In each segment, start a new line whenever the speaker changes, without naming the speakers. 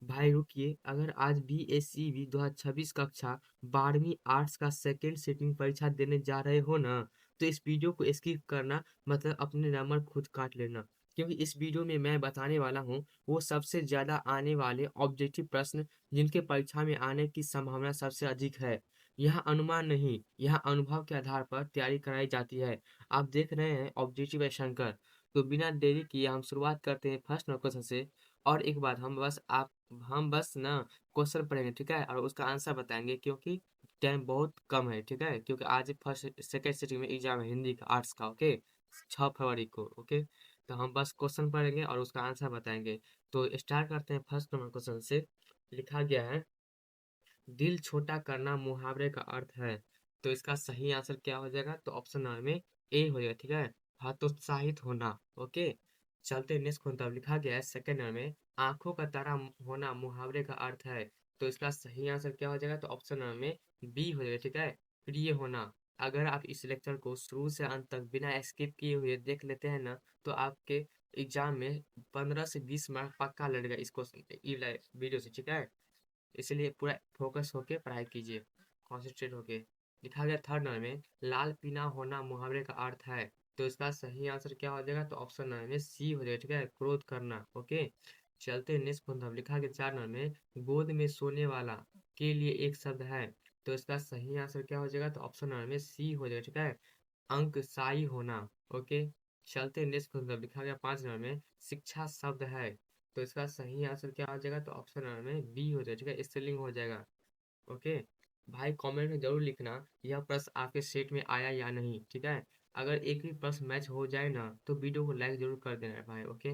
भाई रुकिए, अगर आज BSCV 2026 कक्षा 12वीं आर्ट्स का सेकेंड सिटिंग परीक्षा देने जा रहे हो ना, तो इस वीडियो को स्किप करना, मतलब अपने नंबर खुद काट लेना। क्योंकि इस वीडियो में मैं बताने वाला हूँ वो सबसे ज़्यादा आने वाले ऑब्जेक्टिव प्रश्न जिनके परीक्षा में आने की संभावना सबसे अधिक है। यहाँ अनुमान नहीं, यहाँ अनुभव के आधार पर तैयारी कराई जाती है। आप देख रहे हैं ऑब्जेक्टिव शंकर। तो बिना देरी किए हम शुरुआत करते हैं फर्स्ट नंबर क्वेश्चन से। और एक बात, हम बस ना क्वेश्चन पढ़ेंगे, ठीक है, और उसका आंसर बताएंगे, क्योंकि टाइम बहुत कम है, ठीक है, क्योंकि आज फर्स्ट सेकेंड सिटिंग में एग्जाम है हिंदी का, आर्ट्स का, ओके, 6 फरवरी को, ओके। तो हम बस क्वेश्चन पढ़ेंगे और उसका आंसर बताएंगे। तो स्टार्ट करते हैं फर्स्ट नंबर क्वेश्चन से। लिखा गया है, दिल छोटा करना मुहावरे का अर्थ है। तो इसका सही आंसर क्या हो जाएगा? तो ऑप्शन नंबर में ए हो जाएगा, ठीक है, हतोत्साहित होना, ओके। चलते नेक्स्ट क्वेश्चन, तब लिखा गया है सेकंड नंबर में, आंखों का तारा होना मुहावरे का अर्थ है। तो इसका सही आंसर क्या हो जाएगा? तो ऑप्शन नंबर में बी हो जाएगा, ठीक है, प्रिय होना। अगर आप इस लेक्चर को शुरू से अंत तक बिना स्किप किए हुए देख लेते हैं ना, तो आपके एग्जाम में 15 से 20 मार्क पक्का लगेगा इस क्वेश्चन वीडियो से, ठीक है। इसलिए पूरा फोकस होके पढ़ाई कीजिए, कॉन्सेंट्रेट होके। लिखा गया थर्ड नंबर में, लाल पीला होना मुहावरे का अर्थ है। तो इसका सही आंसर क्या हो जाएगा? तो ऑप्शन नंबर में सी हो जाएगा, ठीक है, क्रोध करना, ओके। चलते नेक्स्ट क्वेश्चन, लिखा गया चार नंबर में, गोद में सोने वाला के लिए एक शब्द है। तो इसका सही आंसर क्या हो जाएगा? तो ऑप्शन नंबर में सी हो जाएगा, ठीक है, अंकशाई होना, ओके। चलते नेक्स्ट क्वेश्चन, लिखा गया पांच नंबर में, शिक्षा शब्द है। तो इसका सही आंसर क्या हो जाएगा? तो ऑप्शन नंबर में बी हो जाएगा, ठीक है, स्त्रीलिंग हो जाएगा, ओके। भाई कमेंट में जरूर लिखना यह प्रश्न आपके सेट में आया या नहीं, ठीक है। अगर एक भी प्रश्न मैच हो जाए ना, तो वीडियो को लाइक जरूर कर देना भाई, ओके।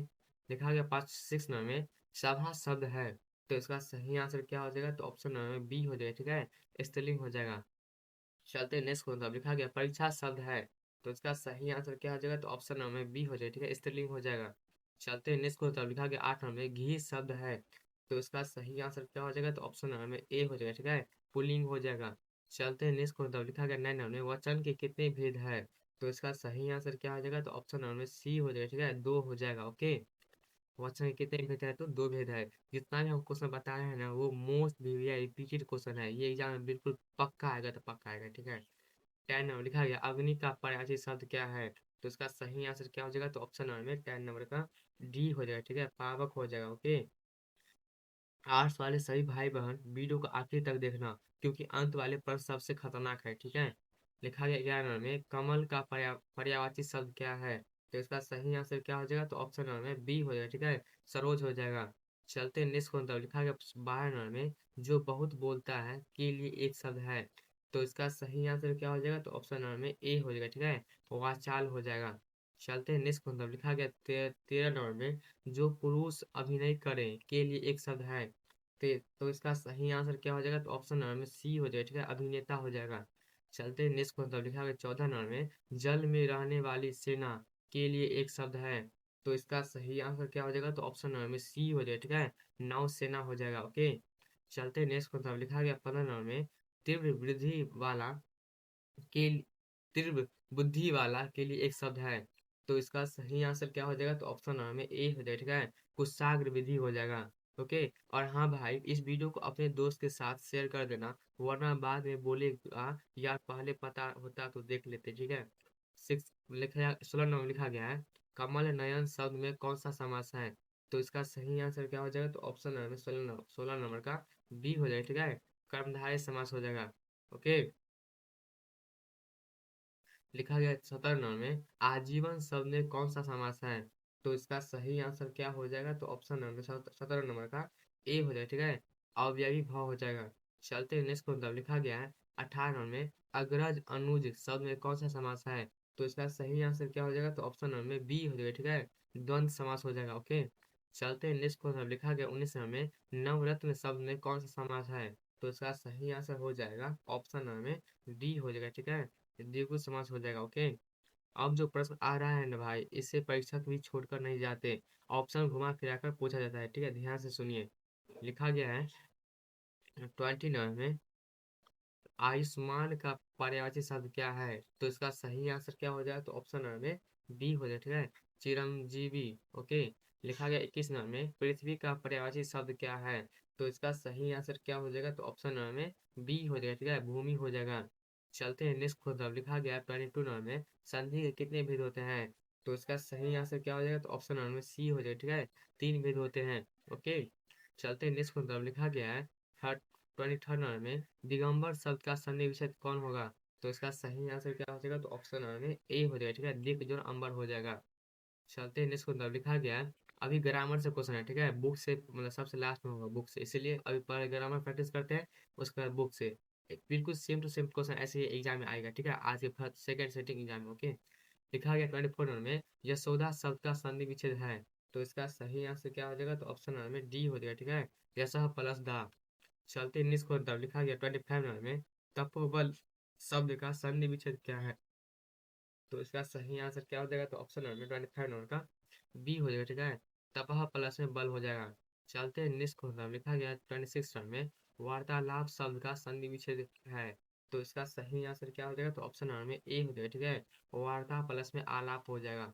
लिखा गया पाँच सिक्स नंबर में, सभा शब्द है। तो इसका सही आंसर क्या हो जाएगा? तो ऑप्शन नंबर में बी हो जाएगा, ठीक है, स्त्रीलिंग हो जाएगा। चलते नेक्स्ट क्वेश्चन, लिखा गया परीक्षा शब्द है। तो इसका सही आंसर क्या हो जाएगा? तो ऑप्शन नंबर बी हो जाएगा, ठीक है, स्त्रीलिंग हो जाएगा। चलते नेक्स्ट क्वेश्चन, लिखा गया आठ नंबर में, घी शब्द है। तो इसका सही आंसर क्या हो जाएगा? तो ऑप्शन नंबर में ए हो जाएगा, ठीक है, पुल्लिंग हो जाएगा। चलते नेक्स्ट क्वेश्चन, लिखा गया नाइन नंबर में, वचन के कितने भेद है। तो इसका सही आंसर क्या हो जाएगा? तो ऑप्शन नंबर में सी हो जाएगा, ठीक है, दो हो जाएगा, ओके। वचन के कितने भेद है? तो दो भेद है। जितना भी हम क्वेश्चन बताए हैं ना, वो मोस्ट प्रीवियस रिपीटेड क्वेश्चन है, ये एग्जाम में बिल्कुल पक्का आएगा, तो पक्का आएगा, ठीक है। 10 नंबर, लिखा गया अग्नि का पर्यायवाची शब्द क्या है। तो इसका सही आंसर क्या हो जाएगा? तो ऑप्शन नंबर में 10 नंबर का डी हो जाएगा, ठीक है, पावक हो जाएगा, ओके। आर्ट्स वाले सभी भाई बहन वीडियो को आखिर तक देखना, क्योंकि अंत वाले प्रश्न सबसे खतरनाक है, ठीक है। लिखा गया 11 नंबर में, कमल का पर्यायवाची शब्द क्या है। तो इसका सही आंसर क्या हो जाएगा? तो ऑप्शन नंबर में बी हो जाएगा, ठीक है, सरोज हो जाएगा। चलते नेक्स्ट क्वेश्चन, लिखा गया 12 नंबर में, जो बहुत बोलता है के लिए एक शब्द है। तो इसका सही आंसर क्या हो जाएगा? तो ऑप्शन नंबर में ए हो जाएगा, ठीक है, वाचाल हो जाएगा। चलते नेक्स्ट क्वेश्चन, लिखा गया 13 नंबर में, जो पुरुष अभिनय करें के लिए एक शब्द है। तो इसका सही आंसर क्या हो जाएगा? तो ऑप्शन नंबर में सी हो जाएगा, ठीक है, अभिनेता हो जाएगा। चलते नेक्स्ट क्वेश्चन, लिखा गया 14 नंबर में, जल में रहने वाली सेना के लिए एक शब्द है। तो इसका सही आंसर क्या हो जाएगा? तो ऑप्शन नंबर में सी हो जाएगा, ठीक है, नौसेना हो जाएगा, ओके। चलते नेक्स्ट क्वेश्चन, लिखा गया 15 नंबर में, तीव्र वृद्धि वाला के तीव्र बुद्धि वाला के लिए एक शब्द है। तो इसका सही आंसर क्या हो जाएगा? तो ऑप्शन नंबर में ए हो जाएगा, ठीक है, कुशाग्र विधि हो जाएगा, ओके। और हाँ भाई, इस वीडियो को अपने दोस्त के साथ शेयर कर देना, वरना बाद में बोलेगा यार पहले पता होता तो देख लेते, ठीक है। सिक्स लिखा 16 नंबर लिखा गया है, कमल नयन शब्द में कौन सा समास है। तो इसका सही आंसर क्या हो जाएगा? तो ऑप्शन नंबर में 16 नंबर का बी हो जाएगा, ठीक है, कर्मधारय समास हो जाएगा, ओके। लिखा गया 17 नंबर में, आजीवन शब्द में कौन सा समास है। तो इसका सही आंसर क्या हो जाएगा? तो ऑप्शन नंबर 17 नंबर का ए हो जाएगा, ठीक है, अवयवी भाव हो जाएगा। चलते नेक्स्ट को, तब लिखा गया है 18 नंबर में, अग्रज अनुज शब्द में कौन सा समास है। तो इसका सही आंसर क्या हो जाएगा? तो ऑप्शन नंबर में बी हो जाएगा, ठीक है, द्वंद्व समास हो जाएगा, ओके। चलते नेक्स्ट को, तब लिखा गया 19 नंबर में, नवरत्न शब्द में कौन सा समास है। तो इसका सही आंसर हो जाएगा ऑप्शन नंबर में डी हो जाएगा, ठीक है, द्विगु समास हो जाएगा, ओके। अब जो प्रश्न आ रहा है ना भाई, इससे परीक्षक भी छोड़कर नहीं जाते, ऑप्शन घुमा फिरा कर पूछा जाता है, ठीक है, ध्यान से सुनिए। लिखा गया है 29 में, आयुष्मान का पर्यायवाची शब्द क्या है। तो इसका सही आंसर क्या हो जाए? तो ऑप्शन नंबर में बी हो जाए, ठीक है, चिरंजीवी, ओके। लिखा गया 21 नंबर में पृथ्वी का पर्यायवाची शब्द क्या है? तो इसका सही आंसर क्या हो जाएगा? तो ऑप्शन नंबर में बी हो जाएगा, ठीक है, भूमि हो जाएगा। चलते हैं नेक्स्ट क्वेश्चन। लिखा गया 22 नंबर में संधि के कितने भेद होते हैं? तो इसका सही आंसर क्या हो जाएगा? तो ऑप्शन नंबर में सी हो जाएगा, ठीक है, 3 भेद होते हैं। ओके, चलते हैं नेक्स्ट क्वेश्चन। लिखा गया है 23rd नंबर में दिगंबर शब्द का संधि विच्छेद कौन होगा? तो इसका सही आंसर क्या हो जाएगा? तो ऑप्शन नंबर में ए हो जाएगा, ठीक है, दिक जोड़ अंबर हो जाएगा। चलते हैं नेक्स्ट क्वेश्चन। लिखा गया है अभी ग्रामर से क्वेश्चन है, ठीक है, बुक से मतलब सबसे लास्ट में होगा बुक से, इसीलिए अभी पहले ग्रामर प्रैक्टिस करते हैं, उसके बाद बुक से। बिल्कुल सेम टू सेम क्वेश्चन ऐसे ही एग्जाम में आएगा, ठीक है, आज के फर्स्ट सेकंड सेटिंग एग्जाम में। ओके, लिखा गया 24 नंबर में यशोदा शब्द का संधि विच्छेद है। तो इसका सही आंसर क्या हो जाएगा? तो ऑप्शन नंबर में डी हो जाएगा, ठीक है, यशः प्लस दा। चलते हैं नेक्स्ट क्वेश्चन। लिखा गया 25 नंबर में तपोबल शब्द का संधि विच्छेद क्या है? तो इसका सही आंसर क्या हो जाएगा? तो ऑप्शन नंबर में 25 नंबर का बी हो जाएगा, ठीक है, तपह प्लस में बल हो जाएगा। चलते हैं नेक्स्ट क्वेश्चन। लिखा गया 26 नंबर में वार्तालाप शब्द का संधि विच्छेद है। तो इसका सही आंसर क्या हो जाएगा? तो ऑप्शन नंबर में ए हो जाएगा, ठीक है, वार्ता प्लस में आलाप हो जाएगा।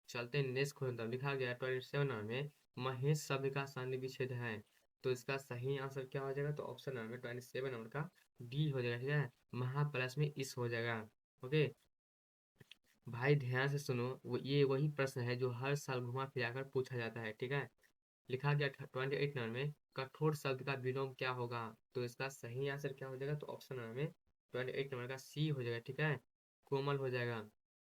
चलते हैं नेक्स्ट क्वेश्चन। लिखा गया 27 नंबर में महेश शब्द का संधि विच्छेद है। तो इसका सही आंसर क्या हो जाएगा? तो ऑप्शन नंबर में 27 नंबर का डी हो जाएगा, ठीक है, महा प्लस में इस हो जाएगा। ओके भाई, ध्यान से सुनो, ये वही प्रश्न है जो हर साल घुमा फिरा कर पूछा जाता है, ठीक है। लिखा गया 28 नंबर में कठोर शब्द का विलोम क्या होगा? तो इसका सही आंसर क्या हो जाएगा? तो ऑप्शन नंबर में 28 नंबर का सी हो जाएगा, ठीक है, कोमल हो जाएगा।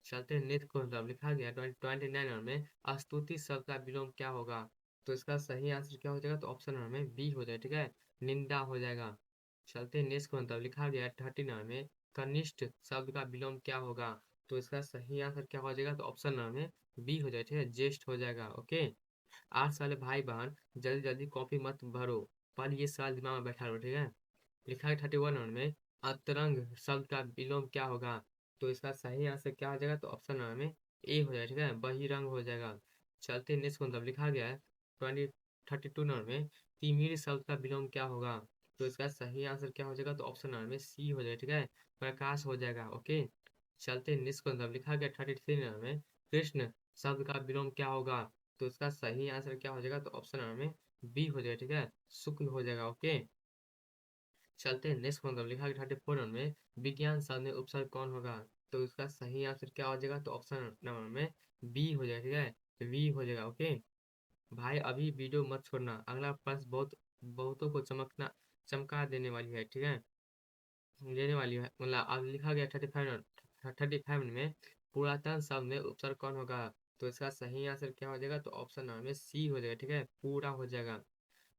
चलते हैं नेक्स्ट क्वेश्चन। लिखा गया 29 नंबर में स्तुति शब्द का विलोम क्या होगा? तो इसका सही आंसर क्या हो जाएगा? तो ऑप्शन नंबर में बी हो जाएगा, ठीक है, निंदा हो जाएगा। चलते हैं नेक्स्ट क्वेश्चन। लिखा गया 39 में कनिष्ठ शब्द का विलोम क्या होगा? तो इसका सही आंसर क्या हो जाएगा? तो ऑप्शन नंबर में बी हो जाएगा, ठीक है, ज्येष्ठ हो जाएगा। ओके, 8 साल भाई बहन जल्दी जल्दी कॉपी मत भरो, पर ये सवाल दिमाग में बैठा लो, ठीक है। लिखा है 31 नंबर में अतरंग शब्द का विलोम क्या होगा? तो इसका सही आंसर क्या हो जाएगा? तो ऑप्शन नंबर में ए हो जाएगा, ठीक है, बहिरंग हो जाएगा। चलते नेक्स्ट मतलब लिखा गया है 32 नंबर में तिमिर शब्द का विलोम क्या होगा? तो इसका सही आंसर क्या हो जाएगा? तो ऑप्शन नंबर में सी हो जाएगा, ठीक है, प्रकाश हो जाएगा। ओके, चलते नेक्स्ट मतलब लिखा गया 33 नंबर में कृष्ण शब्द का विलोम क्या होगा? तो इसका सही आंसर क्या हो जाएगा? तो ऑप्शन नंबर में बी हो जाएगा, ठीक है, शुक्ल हो जाएगा। ओके, चलते हैं नेक्स्ट मतलब लिखा गया 34 नंबर में विज्ञान शब्द में उपसर्ग कौन होगा? तो इसका सही आंसर क्या हो जाएगा? तो ऑप्शन नंबर में बी हो जाएगा, ठीक है, वी हो जाएगा। ओके भाई, अभी वीडियो मत छोड़ना, अगला प्रश्न बहुतों को चमका देने वाली है, ठीक है, देने वाली है, मतलब अब लिखा गया 35 में पुरातन शब्द में उपसर्ग कौन होगा? तो इसका सही आंसर क्या हो जाएगा? तो ऑप्शन नंबर में सी हो जाएगा, ठीक है, पूरा हो जाएगा।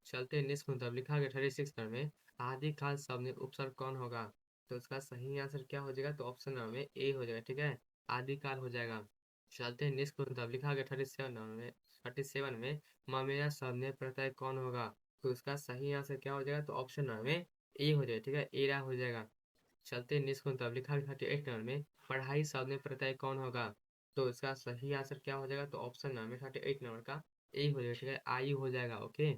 चलते हैं नेक्स्ट मतलब लिखा गया 36 नंबर में आदिकाल शब्द में उपसर्ग कौन होगा? तो इसका सही आंसर क्या हो जाएगा? तो ऑप्शन नंबर में ए हो जाएगा, ठीक है, आदिकाल हो जाएगा। चलते हैं नेक्स्ट मतलब लिखा गया 37 में मामेरा शब्द में प्रत्यय कौन होगा? तो इसका सही आंसर क्या हो जाएगा? तो ऑप्शन नंबर में ए हो जाएगा, ठीक है, एरा हो जाएगा। चलते हैं नेक्स्ट मतलब लिखा गया 38 नंबर में पढ़ाई शब्द में प्रत्यय कौन होगा? तो इसका सही आंसर क्या हो जाएगा? तो ऑप्शन नंबर में 38 नंबर का ए हो जाएगा, ठीक है, आई हो जाएगा। ओके,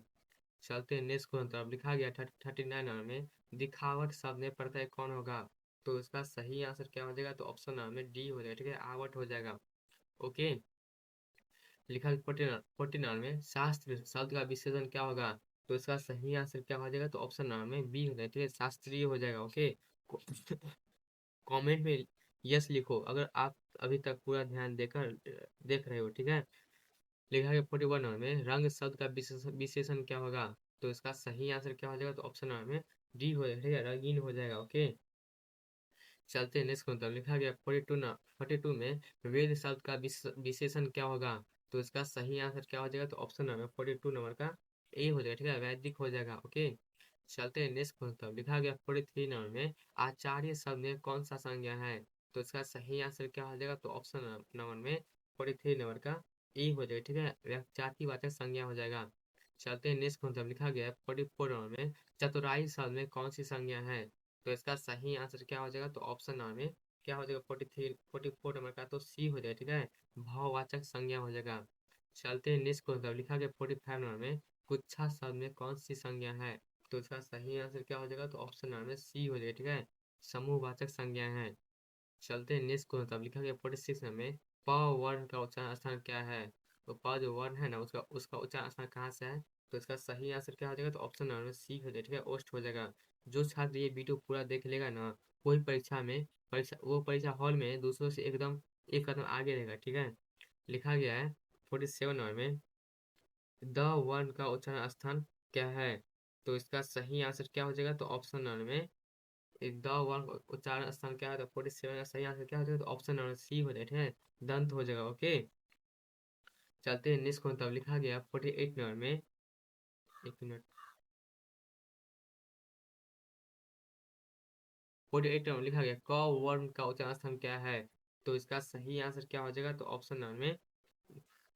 चलते हैं नेक्स्ट क्वेश्चन तरफ। लिखा गया 39 नंबर में दिखावट शब्द में प्रत्यय कौन होगा? तो इसका सही आंसर क्या हो जाएगा? तो ऑप्शन नंबर में डी हो जाएगा, ठीक है, आवट हो जाएगा। ओके, लिखा है 49 नंबर में शास्त्र शब्द का विशेषण क्या होगा? तो इसका सही आंसर क्या हो जाएगा? तो ऑप्शन नंबर में बी हो जाएगा, ठीक है, शास्त्रीय हो जाएगा। ओके, कमेंट में यस लिखो अगर आप अभी तक पूरा ध्यान देकर देख रहे हो, ठीक है। लिखा है 41 नंबर में रंग शब्द का विशेषण क्या होगा? तो इसका सही आंसर क्या हो जाएगा? तो ऑप्शन नंबर में डी हो जाएगा, ठीक है, रंगीन हो जाएगा। ओके, चलते हैं नेक्स्ट मतलब लिखा गया 42 में वेद शब्द का विशेषण क्या होगा? तो इसका सही आंसर क्या हो जाएगा? तो ऑप्शन नंबर 42 नंबर का ए हो जाएगा, ठीक है, वैदिक हो जाएगा। ओके, चलते हैं नेक्स्ट मतलब लिखा गया 43 नंबर में आचार्य शब्द में कौन सा संज्ञा है? तो इसका सही आंसर क्या हो जाएगा? तो ऑप्शन नंबर में 43 नंबर का ए हो जाएगा, ठीक है, जातिवाचक संज्ञा हो जाएगा। चलते हैं नेक्स्ट मतलब लिखा गया 44 नंबर में चतुराई शब्द में कौन सी संज्ञा है? तो इसका सही आंसर क्या हो जाएगा? तो ऑप्शन नंबर में क्या हो जाएगा? 44 नंबर का तो सी हो जाएगा, ठीक है, भाववाचक संज्ञा हो जाएगा। चलते हैं नेक्स्ट मतलब लिखा गया 45 नंबर में गुच्छा शब्द में कौन सी संज्ञा है? तो इसका सही आंसर क्या हो जाएगा? तो ऑप्शन नंबर में सी हो जाएगा, ठीक है, समूहवाचक संज्ञा है। चलते हैं नेक्स्ट मतलब लिखा गया 46 में प वर्ण का उच्चारण स्थान क्या है? तो पद वन है ना, उसका उसका उच्चारण स्थान कहाँ से है? तो इसका सही आंसर क्या हो जाएगा? तो ऑप्शन नंबर सी हो जाएगा, ठीक है, ओस्ट हो जाएगा। जो छात्र ये वीडियो पूरा देख लेगा ना, वही परीक्षा में, परीक्षा हॉल में दूसरों से एकदम एक कदम आगे रहेगा, ठीक है। लिखा गया है 47 नंबर में, द वन का उच्चारण स्थान क्या है? तो इसका सही आंसर क्या हो जाएगा? तो ऑप्शन नंबर में द वन उच्चारण स्थान क्या है? तो 47 का सही आंसर क्या हो जाएगा? तो ऑप्शन नंबर सी हो जाएगा, ठीक है, दंत हो जाएगा। ओके, चलते हैं नेक्स्ट को, तब लिखा गया 48 नंबर में, एक मिनट, 48 नंबर लिखा गया क वर्ण का उच्चारण स्थान क्या है? तो इसका सही आंसर क्या हो जाएगा? तो ऑप्शन नंबर में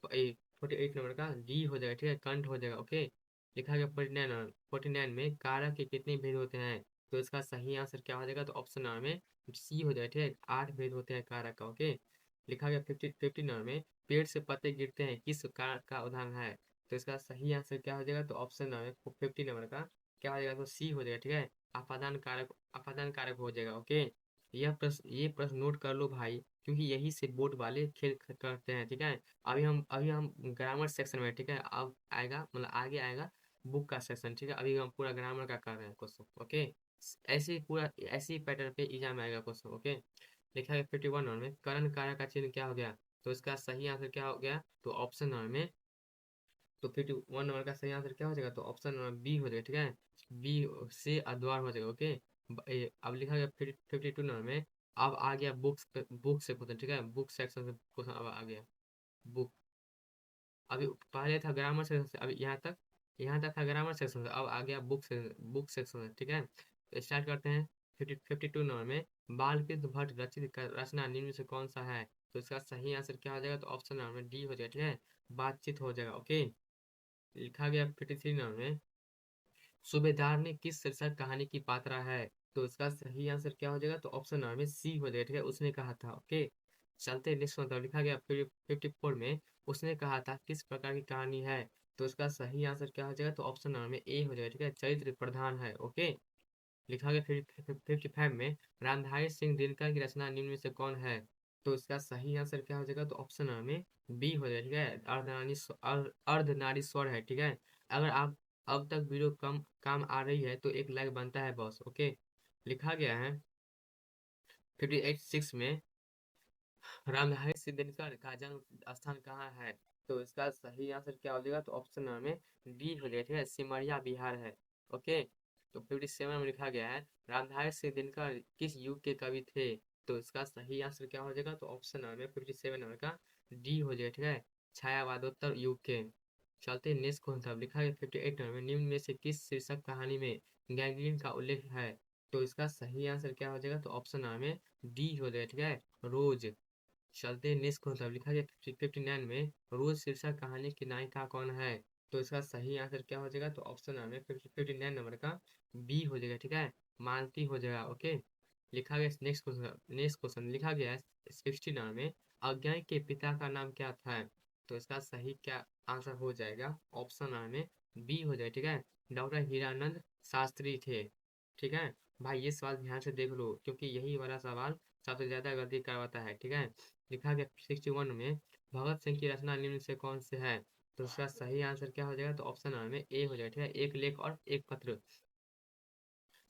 48 नंबर का डी हो जाएगा, ठीक है, कंठ हो जाएगा। ओके, लिखा गया 49 में कारक के कितने भेद होते हैं? तो इसका सही आंसर क्या हो जाएगा? तो ऑप्शन नंबर में सी हो जाएगा, ठीक है, 8 भेद होते हैं कारक का। ओके, लिखा गया 50 नंबर में पेड़ से पत्ते गिरते हैं किस कारक का उदाहरण है? तो इसका सही आंसर क्या हो जाएगा? तो ऑप्शन नंबर में 50 नंबर का क्या हो जाएगा? तो सी हो जाएगा, ठीक है, अपादान कारक हो जाएगा। ओके, ये प्रश्न नोट कर लो भाई, क्योंकि यही से बोर्ड वाले खेल करते हैं, ठीक है। अभी हम ग्रामर सेक्शन में, ठीक है, अब आएगा, मतलब आगे आएगा बुक का सेक्शन, ठीक है। अभी हम पूरा ग्रामर का कर रहे हैं क्वेश्चन। ओके, ऐसे ही पूरा ऐसे ही पैटर्न पे एग्जाम में आएगा क्वेश्चन। ओके, लिखा है 51 नंबर में कर्ण कारक का चिन्ह क्या हो गया? तो इसका सही आंसर क्या हो गया? तो ऑप्शन नंबर में, तो 51 नंबर का सही आंसर क्या हो जाएगा? तो ऑप्शन नंबर बी हो जाएगा, ठीक है, बी से अद्वार हो जाएगा। ओके, अब लिखा गया 52 नंबर में, अब आ गया बुक से क्वेश्चन, ठीक है, बुक सेक्शन से क्वेश्चन अब आ गया। बुक, अभी पहले था ग्रामर सेक्शन से, अभी यहाँ तक था ग्रामर सेक्शन से, अब आ गया बुक सेक्शन से, ठीक है। तो स्टार्ट करते हैं 52 नंबर में, बालकृष्ण भट्ट रचित रचना निम्न में से कौन सा है? तो इसका सही आंसर क्या हो जाएगा? तो ऑप्शन नंबर में डी हो जाएगा, ठीक है, बातचीत हो जाएगा। ओके, लिखा गया 53 नंबर में, सूबेदार ने किस शीर्षक कहानी की पात्रा है? तो इसका सही आंसर क्या हो जाएगा? तो ऑप्शन नंबर में सी हो जाएगा, ठीक है, उसने कहा था। ओके, चलते नेक्स्ट मतलब लिखा गया 54 में, उसने कहा था किस प्रकार की कहानी है? तो इसका सही आंसर क्या हो जाएगा? तो ऑप्शन नंबर में ए हो जाएगा, ठीक है, चरित्र प्रधान है। ओके, लिखा गया 55 में, रामधारी सिंह दिनकर की रचना निम्न में से कौन है? तो इसका सही आंसर क्या हो जाएगा? तो ऑप्शन नंबर में बी हो जाएगा, ठीक है, अर्धनारीश्वर है, ठीक है। अगर आप अब तक वीडियो कम काम आ रही है तो एक लाइक बनता है बॉस। ओके, लिखा गया है 58 में, रामधारी सिंह दिनकर का जन्म स्थान कहाँ है? तो इसका सही आंसर क्या हो जाएगा? तो ऑप्शन नंबर में डी हो जाएगा, ठीक है, सिमरिया बिहार है। ओके, तो 57 में लिखा गया है रामधारी सिंह दिनकर किस युग के कवि थे? तो इसका सही आंसर क्या हो जाएगा? तो ऑप्शन नंबर में 57 नंबर का डी हो जाएगा, ठीक है, छायावादोत्तर युग के। चलते नेक्स्ट कौन सा लिखा है 58 नंबर में, निम्न में से किस शीर्षक कहानी में गैंग्रीन का उल्लेख है? तो इसका सही आंसर क्या हो जाएगा? तो ऑप्शन नंबर में डी हो जाएगा, ठीक है, रोज। चलते हैं नेक्स्ट कौन सा लिखा गया 59 में, रोज शीर्षक कहानी की नायिका कौन है? तो इसका सही आंसर क्या हो जाएगा? तो ऑप्शन नंबर में 59 नंबर का बी हो जाएगा, ठीक है, मालती हो जाएगा। ओके, लिखा गया नेक्स्ट क्वेश्चन लिखा गया है 60 नंबर में, अज्ञानी के पिता का नाम क्या था? तो इसका सही क्या आंसर हो जाएगा? ऑप्शन नंबर में बी हो जाएगा, ठीक है, डॉक्टर हीरानंद शास्त्री थे। ठीक है भाई, ये सवाल ध्यान से देख लो, क्योंकि यही वाला सवाल सबसे ज्यादा गलती करवाता है। ठीक है, लिखा गया 61 में, भगत सिंह की रचना निम्न से कौन से है? तो उसका सही आंसर क्या हो जाएगा? तो ऑप्शन नंबर में ए हो जाएगा, ठीक है, एक लेख और एक पत्र।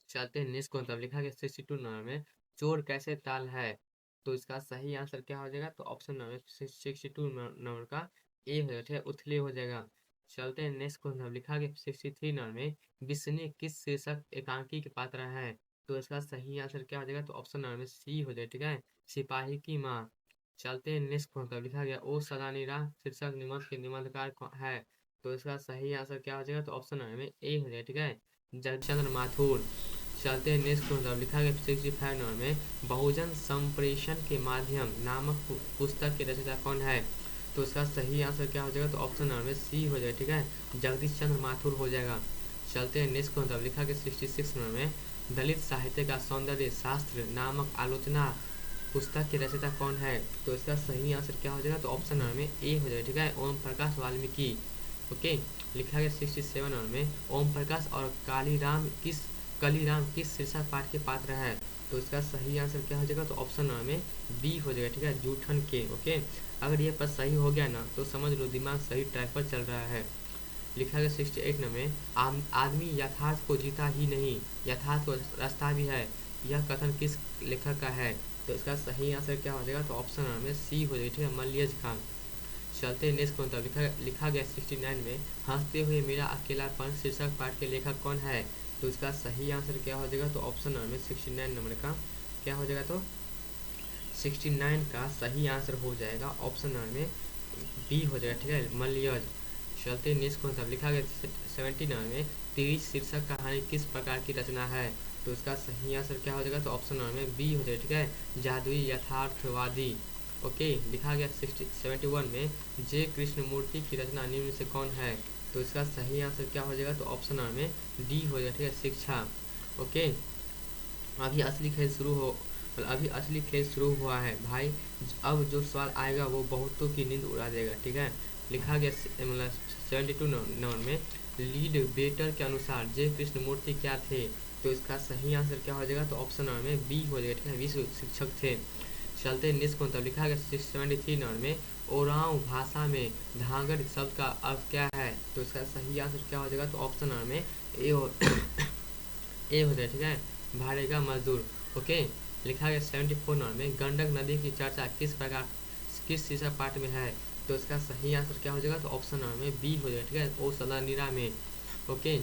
चलते हैं नेक्स्ट को, तब लिखा गया 62 नंबर में, चोर कैसे ताल है? तो इसका सही आंसर क्या हो जाएगा? तो ऑप्शन नंबर 62 नंबर का ए हो जाएगा, ठीक है, उथले हो जाएगा। चलते हैं नेक्स्ट को, तब लिखा गया 63 नंबर में, विष्णु किस शीर्षक एकांकी की पात्र है? तो इसका सही आंसर क्या हो जाएगा? तो ऑप्शन नंबर में सी हो जाएगा, ठीक है, सिपाही की माँ। चलते हैं नेक्स्ट को, तब लिखा गया ओ सदानी राह शीर्षक निबंध के निबंधकार है? तो इसका सही आंसर क्या हो जाएगा? तो ऑप्शन नंबर में ए हो जाएगा, ठीक है, जगचंद्र माथुर। चलते हैं नेक्स्ट को, लिखा गया 65 नंबर में, बहुजन संप्रेषण के माध्यम नामक पुस्तक के रचयिता कौन है? तो इसका सही आंसर क्या हो जाएगा? तो ऑप्शन नंबर में सी हो जाएगा, ठीक है, जगदीश चंद्र माथुर हो जाएगा। चलते हैं नेक्स्ट को, लिखा गया 66 नंबर में, दलित साहित्य का सौंदर्य शास्त्र नामक आलोचना पुस्तक के रचयिता कौन है? तो इसका सही आंसर क्या हो जाएगा? तो ऑप्शन नंबर में ए हो जाएगा, ठीक है, ओम प्रकाश वाल्मीकि। ओके, लिखा गया 67 नंबर में, ओम प्रकाश और कलीराम किस शीर्षक पाठ के पात्र है? तो इसका सही आंसर क्या हो जाएगा? तो ऑप्शन नंबर में बी हो जाएगा, ठीक है, जूठन के। ओके, अगर ये प्रश्न सही हो गया ना तो समझ लो दिमाग सही ट्रैक पर चल रहा है। लिखा गया 68 नंबर में, आदमी यथार्थ को जीता ही नहीं, यथार्थ को रास्ता भी है, यह कथन किस लेखक का है? तो इसका सही आंसर क्या हो जाएगा? तो ऑप्शन नंबर में सी हो जाएगा, ठीक है, मलियज खान। चलते नेक्स्ट को मतलब लिखा गया 69 में, हंसते हुए मेरा अकेलापन शीर्षक पाठ के लेखक कौन है? तो इसका सही आंसर क्या हो जाएगा? तो ऑप्शन नंबर में 69 नंबर का क्या हो जाएगा? तो 69 का सही आंसर हो जाएगा ऑप्शन नंबर में बी हो जाएगा, ठीक है, मलियज। चलते नेक्स्ट को मतलब लिखा गया 79 में, तेरी शीर्षक कहानी किस प्रकार की रचना है? तो इसका सही आंसर क्या हो जाएगा? तो ऑप्शन नंबर में बी हो जाएगा, ठीक है, जादुई यथार्थवादी। ओके, लिखा गया 71 में, जे कृष्णमूर्ति की रचना निम्न से कौन है? तो इसका सही आंसर क्या हो जाएगा? तो ऑप्शन नंबर में डी हो जाएगा, ठीक है, शिक्षा। ओके, अभी असली खेल शुरू हो अभी असली खेल शुरू हुआ है भाई। अब जो सवाल आएगा वो बहुतों की नींद उड़ा देगा, ठीक है। लिखा गया मतलब 72 नंबर में, लीड बेटर के अनुसार जे कृष्णमूर्ति क्या थे? तो इसका सही आंसर क्या हो जाएगा? तो ऑप्शन नंबर में बी हो जाएगा, ठीक है, विश्व शिक्षक थे। चलते नेक्स्ट को मतलब लिखा गया 73 नंबर में, ओराव भाषा में धांगड़ शब्द का अर्थ क्या है? तो इसका सही आंसर क्या हो जाएगा? तो ऑप्शन नंबर में ए हो ए हो जाएगा, ठीक है, भाड़ेगा मजदूर। ओके, लिखा गया 74 नंबर में, गंडक नदी की चर्चा किस शीर्षक पाठ में है? तो इसका सही आंसर क्या हो जाएगा? तो ऑप्शन नंबर में बी हो जाएगा, ठीक है, ओ सदा नीरा में। ओके,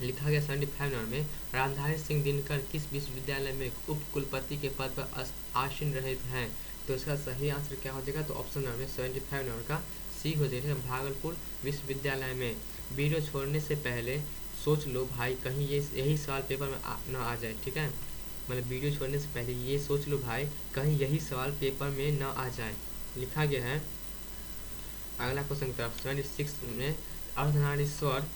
लिखा गया 75 नंबर में, रामधारी सिंह दिनकर किस विश्वविद्यालय में उप कुलपति के पद पर आसीन रहे हैं? तो इसका सही आंसर क्या हो जाएगा? तो ऑप्शन नंबर में 75 नंबर का सी हो जाएगा, भागलपुर विश्वविद्यालय में। वीडियो छोड़ने से पहले सोच लो भाई, कहीं यही सवाल पेपर में न आ जाए, ठीक है, मतलब वीडियो छोड़ने से पहले ये सोच लो भाई, कहीं यही सवाल पेपर में न आ जाए। लिखा गया है अगला क्वेश्चन की तरफ 76 में, अर्धनारीश्वर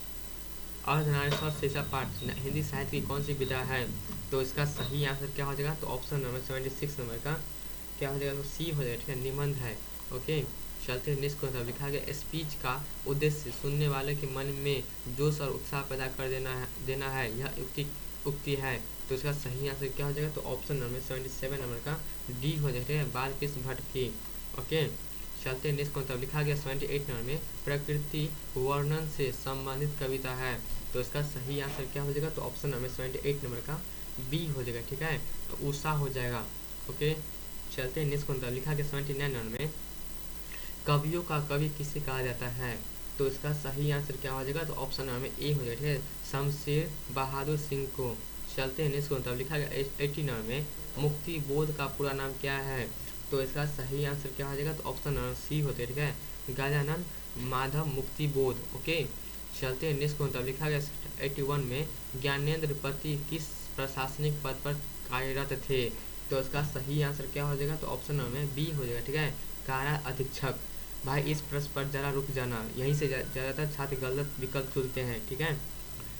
अर्धनारीश्वर शीर्षक पाठ हिंदी साहित्य की कौन सी विधा है? तो इसका सही आंसर क्या हो जाएगा? तो ऑप्शन नंबर 76 नंबर का क्या हो जाएगा? तो सी हो जाएगा, ठीक है, निबंध है। ओके, चलते हैं नेक्स्ट क्वेश्चन। लिखा गया स्पीच का उद्देश्य सुनने वाले के मन में जोश और उत्साह पैदा कर देना है, यह उक्ति है। तो इसका सही आंसर क्या हो जाएगा? तो ऑप्शन नंबर 77 नंबर का डी हो जाएगा, बालकृष्ण भट्ट की। ओके, चलते नेक्स्ट को तब लिखा गया 78 नंबर में, प्रकृति वर्णन से संबंधित कविता है। तो इसका सही आंसर क्या हो जाएगा? तो ऑप्शन नंबर 78 नंबर का बी हो जाएगा, ठीक है, उषा हो जाएगा। ओके, चलते नेक्स्ट को तब लिखा गया 79 नंबर में, कवियों का कवि किसे कहा जाता है? तो इसका सही आंसर क्या हो जाएगा? तो ऑप्शन नंबर ए हो जाएगा, ठीक है, शमशेर बहादुर सिंह को। चलते हैं नेक्स्ट को तब लिखा गया 80 नंबर में, मुक्ति बोध का पूरा नाम क्या है? तो इसका सही आंसर क्या हो जाएगा? तो ऑप्शन नंबर सी होते हैं, ठीक है, गजानन माधव मुक्ति बोध। ओके, चलते हैं नेक्स्ट को तब लिखा गया 81 में, ज्ञानेंद्र पति किस प्रशासनिक पद पर कार्यरत थे? तो इसका सही आंसर क्या हो जाएगा? तो ऑप्शन नंबर बी हो जाएगा, ठीक है, कारा अधीक्षक। भाई इस प्रश्न पर जरा रुक जाना, यहीं से ज़्यादातर छात्र गलत विकल्प चुनते हैं, ठीक है।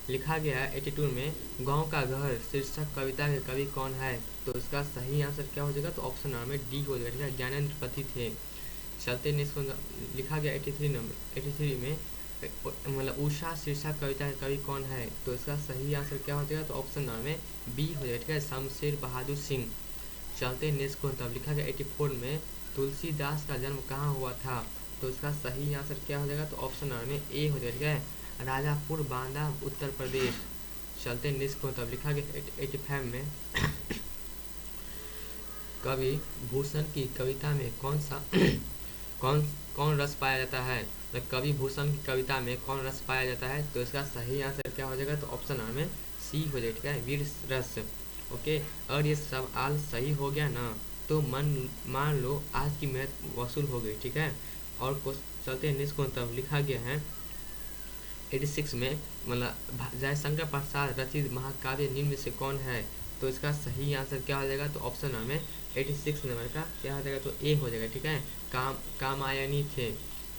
लिखा गया है 82 में, गांव का घर शीर्षक कविता के कवि कौन है? तो इसका सही आंसर क्या हो जाएगा? तो ऑप्शन नंबर डी हो जाएगा, ठीक है, ज्ञानेंद्र पति थे। चलते नेक्स्ट लिखा गया 83 में, मतलब उषा शीर्षक कविता के कवि कौन है? तो इसका सही आंसर क्या हो जाएगा? तो ऑप्शन नंबर बी हो जाएगा, ठीक है, शमशेर बहादुर सिंह। चलते नेक्स्ट को तब लिखा गया 84 में, तुलसीदास का जन्म कहाँ हुआ था? तो इसका सही आंसर क्या हो जाएगा? तो ऑप्शन नंबर में ए हो जाएगा, ठीक है, राजापुर बांदा उत्तर प्रदेश। चलते नेक्स्ट को तब लिखा गया 85 में, कवि भूषण की कविता में कौन सा कौन रस पाया जाता है? तो कवि भूषण की कविता में कौन रस पाया जाता है? तो इसका सही आंसर क्या हो जाएगा? तो ऑप्शन नंबर में सी हो जाएगा, ठीक है, वीर रस। ओके, और ये सवाल सही हो गया ना तो मान लो आज की मेहनत वसूल हो गई, ठीक है। और चलते हैं नेक्स्ट को तब लिखा गया है 86 में, मतलब जयशंकर प्रसाद रचित महाकाव्य निम्न से कौन है? तो इसका सही आंसर क्या हो जाएगा? तो ऑप्शन नंबर 86 नंबर का क्या हो जाएगा? तो ए हो जाएगा, ठीक है, कामायनी थे।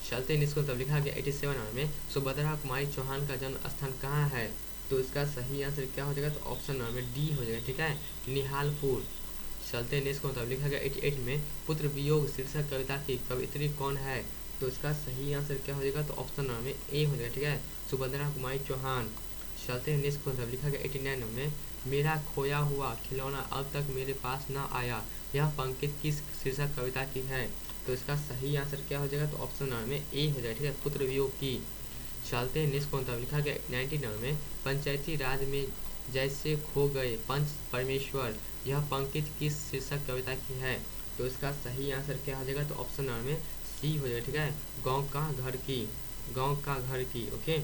चलते हैं इसको तब लिखा गया 87 नंबर में, सुभद्रा कुमारी चौहान का जन्म स्थान कहाँ है? तो इसका सही आंसर क्या हो जाएगा? तो ऑप्शन नंबर डी हो जाएगा, ठीक है, निहालपुर। चलते हैं नेक्स्ट को तब लिखा गया 88 में, पुत्र वियोग शीर्षक कविता की कवित्री कौन है? तो इसका सही आंसर क्या हो जाएगा? तो ऑप्शन नंबर ए हो जाएगा, ठीक है, सुभद्रा कुमारी चौहान। चलते हैं नेक्स्ट को तब लिखा गया 89 में, मेरा खोया हुआ खिलौना अब तक मेरे पास ना आया। यह पंक्ति किस शीर्षक कविता की है? तो इसका सही आंसर क्या हो जाएगा? तो ऑप्शन नंबर में ए हो जाएगा, ठीक है, पुत्र वियोग की। चलते हैं नेक्स्ट कौन लिखा गया 99 में, पंचायती राज में जैसे खो गए पंच परमेश्वर, यह पंक्ति किस शीर्षक कविता की है? तो इसका सही आंसर क्या हो जाएगा? तो ऑप्शन नंबर में सी हो जाएगा, ठीक है, गाँव का घर की, गाँव का घर की। ओके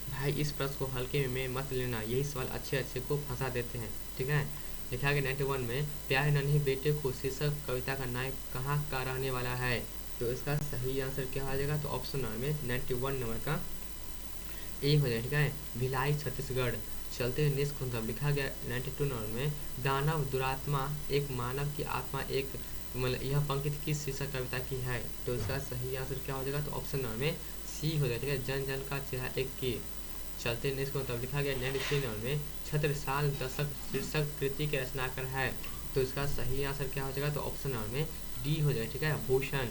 भाई, इस प्रश्न को हल्के में मत लेना, यही सवाल अच्छे अच्छे को फंसा देते हैं, ठीक है। लिखा गया 91 में, प्यारे नन्हे बेटे को शीर्षक कविता का नायक कहाँ का रहने वाला है? तो इसका सही आंसर क्या आ जाएगा? तो ऑप्शन नंबर में 91 नंबर का ए हो जाएगा, ठीक है, भिलाई छत्तीसगढ़। चलते हैं नेक्स्ट कौन लिखा गया 92 नंबर में, दानव दुरात्मा एक मानव की आत्मा एक, मतलब यह पंक्ति किस शीर्षक कविता की है? तो इसका सही आंसर क्या हो जाएगा? तो ऑप्शन नंबर में सी हो जाएगा, ठीक है, जन जन का चेहरा एक की। चलते हैं नेक्स्ट कौन लिखा गया 93 नंबर में, छत्रसाल दशक शीर्षक कृति के रचनाकार है? तो इसका सही आंसर क्या हो जाएगा? तो ऑप्शन नंबर में डी हो जाएगा, ठीक है, भूषण।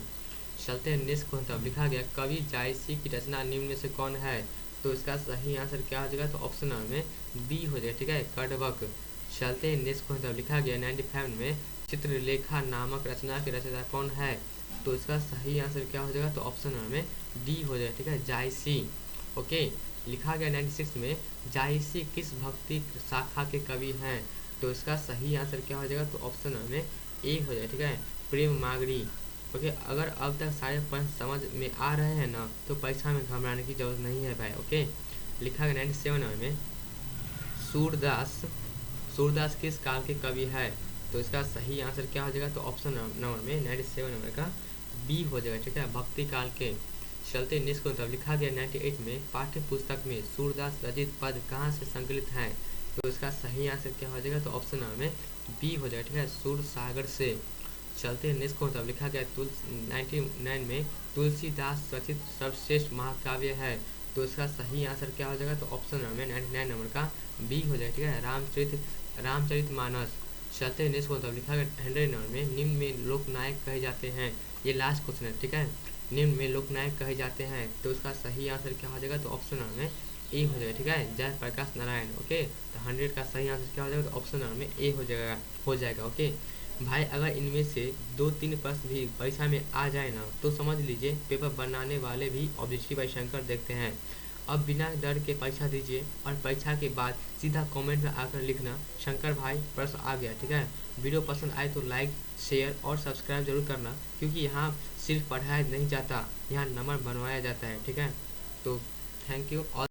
चलते हैं नेक्स्ट कौन लिखा गया, कवि जायसी की रचना निम्न में से कौन है? तो इसका सही आंसर क्या हो जाएगा? तो ऑप्शन नंबर में बी हो जाएगा, ठीक है, कडवक। चलते हैं नेक्स्ट कौन लिखा गया 95 में, चित्रलेखा नामक रचना के रचयिता कौन है? तो इसका सही आंसर क्या हो जाएगा? तो ऑप्शन नंबर में डी हो जाएगा, ठीक है, जायसी। ओके, लिखा गया 96 में, जायसी किस भक्ति शाखा के कवि हैं? तो इसका सही आंसर क्या हो जाएगा? तो ऑप्शन नंबर में ए हो जाएगा, ठीक है, प्रेम मागरी। ओके, अगर अब तक सारे प्रश्न समझ में आ रहे हैं ना, तो परीक्षा में घबराने की जरूरत नहीं है भाई। ओके, लिखा गया 97 नंबर में, सूरदास, सूरदास किस काल के कवि है? तो इसका सही आंसर क्या हो जाएगा? तो ऑप्शन नंबर में 97 नंबर का बी हो जाएगा, ठीक है, भक्ति काल के। चलते नेक्स्ट को तब लिखा गया 98 में, पाठ्य पुस्तक में सूरदास रचित पद कहाँ से संकलित हैं? तो इसका सही आंसर क्या हो जाएगा? तो ऑप्शन नंबर में बी हो जाएगा, ठीक है, सूर सागर से। चलते हैं नेक्स्ट को तब लिखा गया 99 में, तुलसीदास रचित सर्वश्रेष्ठ महाकाव्य है? तो इसका सही आंसर क्या हो जाएगा? तो ऑप्शन नंबर में 99 नंबर का बी हो जाएगा, ठीक है, रामचरित मानस। चलते हैं नेक्स्ट को तब लिखा गया 100 नंबर में, निम्न में लोकनायक कहे जाते हैं? ये लास्ट क्वेश्चन है, ठीक है, निम्न में लोकनायक कहे जाते हैं? तो इसका सही आंसर क्या हो जाएगा? तो ऑप्शन नंबर में ए हो जाएगा, ठीक है, जयप्रकाश नारायण। ओके, तो 100 का सही आंसर क्या हो जाएगा? तो ऑप्शन नंबर में ए हो जाएगा। ओके भाई, अगर इनमें से 2-3 प्रश्न भी परीक्षा में आ जाए ना, तो समझ लीजिए पेपर बनाने वाले भी ऑब्जेक्टिव बाई शंकर देखते हैं। अब बिना डर के परीक्षा दीजिए, और परीक्षा के बाद सीधा कमेंट में आकर लिखना, शंकर भाई प्रश्न आ गया, ठीक है। वीडियो पसंद आए तो लाइक, शेयर और सब्सक्राइब जरूर करना, क्योंकि यहाँ सिर्फ पढ़ाया नहीं जाता, यहाँ नंबर बनवाया जाता है, ठीक है। तो थैंक यू।